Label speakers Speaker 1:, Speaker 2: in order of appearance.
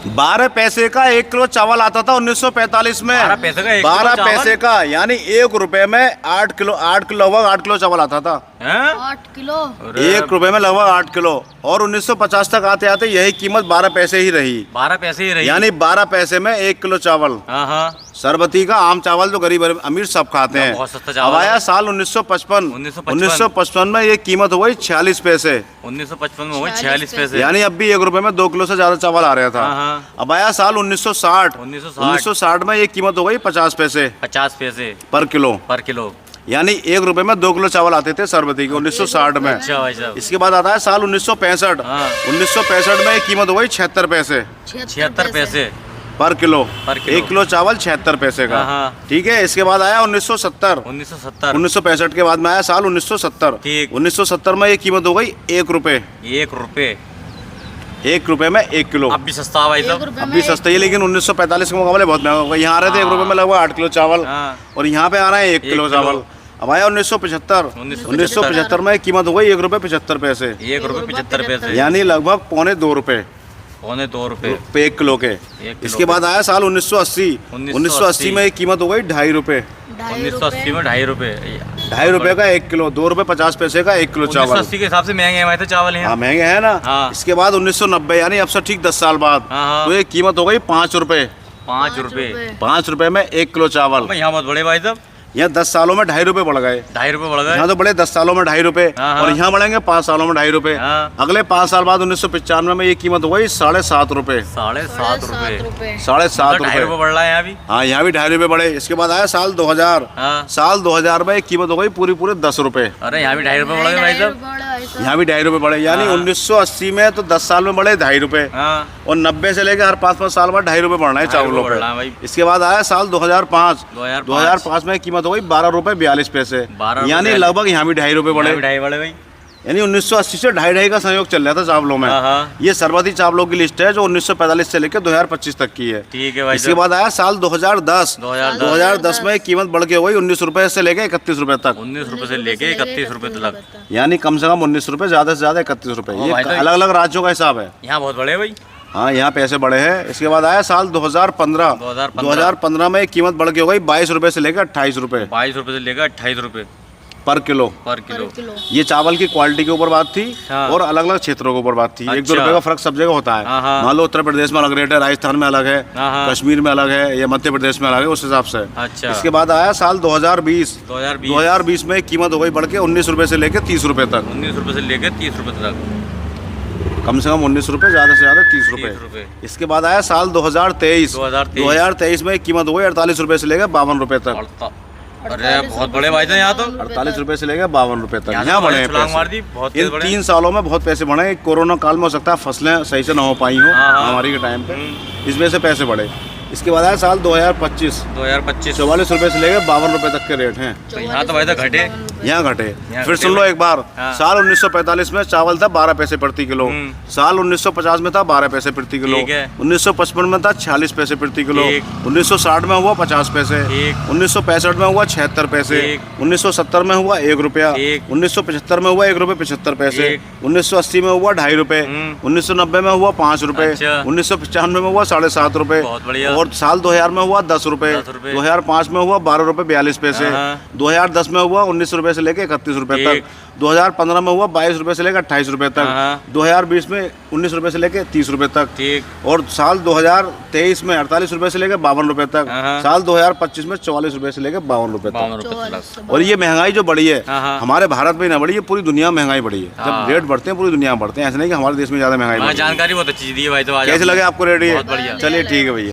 Speaker 1: 12 पैसे का 1 किलो चावल आता था 1945 में।
Speaker 2: 12 पैसे का 1
Speaker 1: 12
Speaker 2: किलो
Speaker 1: पैसे का, यानी 1 रुपए में 8 किलो लगभग 8 किलो चावल आता था।
Speaker 3: 8 किलो।
Speaker 1: 1 रुपए में लगभग 8 किलो। और 1950 तक आते आते यही कीमत 12 पैसे ही रही।
Speaker 2: 12 पैसे ही रही,
Speaker 1: यानी 12 पैसे में 1 किलो चावल।
Speaker 2: हाँ।
Speaker 1: सरबती का आम चावल जो गरीब अमीर सब खाते हैं।
Speaker 2: बहुत सस्ता
Speaker 1: अब
Speaker 2: चावल
Speaker 1: आया
Speaker 2: है।
Speaker 1: साल 1955 में ये कीमत हो गई 46 पैसे।
Speaker 2: 1955 में हो गई 46 पैसे।
Speaker 1: यानी अब भी 1 रुपए में 2 किलो से ज्यादा चावल आ रहा था।
Speaker 2: हाँ।
Speaker 1: अब आया साल 1960 में ये कीमत हो गई 50 पैसे
Speaker 2: 50 पैसे
Speaker 1: पर किलो। यानी 1 रुपए में 2 किलो चावल आते थे सरबती के 1960 में।
Speaker 2: अच्छा भाई साहब।
Speaker 1: इसके बाद आता है साल 1965। 1965 में ये कीमत हो गई 76 पैसे
Speaker 2: 76 पैसे
Speaker 1: पर किलो। 1 किलो चावल 76 पैसे का। ठीक है। इसके बाद आया 1970। 1965 के बाद में आया साल 1970। 1970 में ये कीमत हो गई 1 रुपए। 1 रुपए में 1 किलो।
Speaker 2: अब भी सस्ता भाई साहब।
Speaker 1: अब भी सस्ता ही, लेकिन 1945 के मुकाबले बहुत महंगा होगा। यहाँ आ रहे थे 1 रुपए में लगभग 8 किलो चावल, और यहाँ पे आ रहा है 1 किलो चावल। अब आया 1975 में कीमत हो गई 1 रुपए 75 पैसे।
Speaker 2: 1 रुपए 75 पैसे,
Speaker 1: यानी लगभग पौने 2 रुपए 1 किलो के। इसके बाद आया साल 1980 में कीमत हो गई 2.5 रुपए।
Speaker 2: 1980 में 2.5 रुपए।
Speaker 1: 2.5 रुपए का 1 किलो, 2 रुपए 50 पैसे का 1 किलो चावल।
Speaker 2: 1980 के हिसाब से महंगे हैं तो चावल हैं।
Speaker 1: हाँ, महंगे हैं ना। इसके बाद 1990 यानी अब से ठीक 10 साल बाद तो ये कीमत हो गई 5 रुपए। 5 रुपए में 1 किलो चावल।
Speaker 2: यहाँ बहुत बड़े भाई साहब,
Speaker 1: यहाँ 10 सालों में 2.5 रुपए बढ़ गए।
Speaker 2: 2.5 रुपए बढ़ गए।
Speaker 1: यहाँ तो बड़े 10 सालों में 2.5 रुपए, और यहाँ बढ़ेंगे 5 सालों में 2.5 रुपए। अगले 5 साल बाद 1995 में ये कीमत हो गई 7.5 रुपए।
Speaker 2: 7.5 रुपए
Speaker 1: 7.5
Speaker 2: रुपए बढ़ रहा है यहाँ भी।
Speaker 1: हाँ, यहाँ भी 2.5 रुपए बढ़े। इसके बाद आया साल 2000। साल 2000 में कीमत हो गई पूरे 10 रुपए।
Speaker 2: अरे यहाँ भी 2.5 रुपए बढ़ गए भाई साहब।
Speaker 1: यहाँ भी 2.5 रुपए बढ़े। यानी 1980 में तो 10 साल में बढ़े 2.5 रुपए, और 90 से लेकर हर 5-5 साल बाद 2.5 रुपए बढ़ना है चावलों पे। इसके बाद आया साल 2005 में कीमत हो गई 12 रुपए 42 पैसे। यानी लगभग यहाँ भी 2.5 रुपए बढ़े। यानी 1980 से 2.5 का संयोग चल रहा था चावलों में। ये सरबती चावलों की लिस्ट है जो 1945 से लेकर 2025 तक की है।
Speaker 2: ठीक है भाई।
Speaker 1: इसके बाद आया साल 2010 में कीमत बढ़ के हो गई 19 रुपए से लेकर 31 रुपए तक।
Speaker 2: 19 रुपए से लेके 31 रुपए तक,
Speaker 1: यानी कम से कम 19 रुपए, ज्यादा से ज्यादा 31 रुपए। ये अलग अलग राज्यों का हिसाब है।
Speaker 2: यहाँ बहुत बड़े भाई।
Speaker 1: हाँ, यहाँ पैसे बढ़े हैं। इसके बाद आया साल 2015 में कीमत बढ़ के हो गई 22 रुपए से लेकर 28 रुपए।
Speaker 2: 22 रुपए से लेकर 28 रुपए
Speaker 1: पर किलो। ये चावल की क्वालिटी के ऊपर बात थी, और अलग अलग क्षेत्रों के ऊपर बात थी। 1-2 रुपए का फर्क सब जगह होता है। मान लो उत्तर प्रदेश में अलग रेट है, राजस्थान में अलग है, कश्मीर में अलग है, या मध्य प्रदेश में अलग है, उस हिसाब से। इसके बाद आया साल 2020 में कीमत हो गई बढ़ के 19 रुपए से लेकर 30 रुपए तक।
Speaker 2: 19 रुपए से लेकर 30 रुपए तक,
Speaker 1: कम से कम 19 रुपए, ज्यादा से ज्यादा 30 रुपए। इसके बाद आया साल 2023 में कीमत हो गई 48 रुपए से लेकर 52 रुपए तक।
Speaker 2: अरे बहुत बड़े भाई थे यहाँ तो।
Speaker 1: 48 रुपए से लेकर 52 रुपए तक यहाँ बढ़े हैं पैसे। इन 3 सालों में बहुत पैसे बढ़े। कोरोना काल में हो सकता है फसलें सही से ना हो पाई हो महामारी के टाइम पे, इस वजह से पैसे बढ़े। इसके बाद आया साल 2025 44 रुपए से लेकर 52 रुपए तक के रेट हैं।
Speaker 2: तो यहाँ तो भाई तो घटे।
Speaker 1: यहाँ घटे। फिर सुन लो एक बार। साल 1945 में चावल था 12 पैसे प्रति किलो। साल 1950 में था 12 पैसे प्रति किलो। 1955 में था 46 पैसे प्रति किलो। 1960 में हुआ 50 पैसे। 1965 में हुआ 76 पैसे। 1970 में हुआ 1 रुपया। 1975 में हुआ 1 रुपये 75 पैसे। 1980 में हुआ 2.5 रुपए। 1990 में हुआ 5 रुपए। 1995 में हुआ 7.5 रुपए। और साल 2000 में हुआ 10 रुपए। 2005 में हुआ 12 रुपए 42 पैसे। 2010 में हुआ 19 रुपए से लेकर 31 रुपए तक। 2015 में हुआ 22 रुपए से लेकर 28 रुपए तक। 2020 में 19 रुपए से लेकर 30 रुपए तक। और साल 2023 में 48 रुपए से लेकर 52 रुपए तक। साल 2025 में 44 रुपए से लेकर 52 रुपए तक। और ये महंगाई जो बढ़ी है हमारे भारत में ना बढ़ी है, पूरी दुनिया में महंगाई बढ़ी है। जब रेट बढ़ते हैं पूरी दुनिया में बढ़ते हैं, ऐसा नहीं कि हमारे देश में ज्यादा महंगाई।
Speaker 2: जानकारी बहुत अच्छी दी है भाई। तो
Speaker 1: कैसे लगे आपको रेट? ये चलिए ठीक है भैया।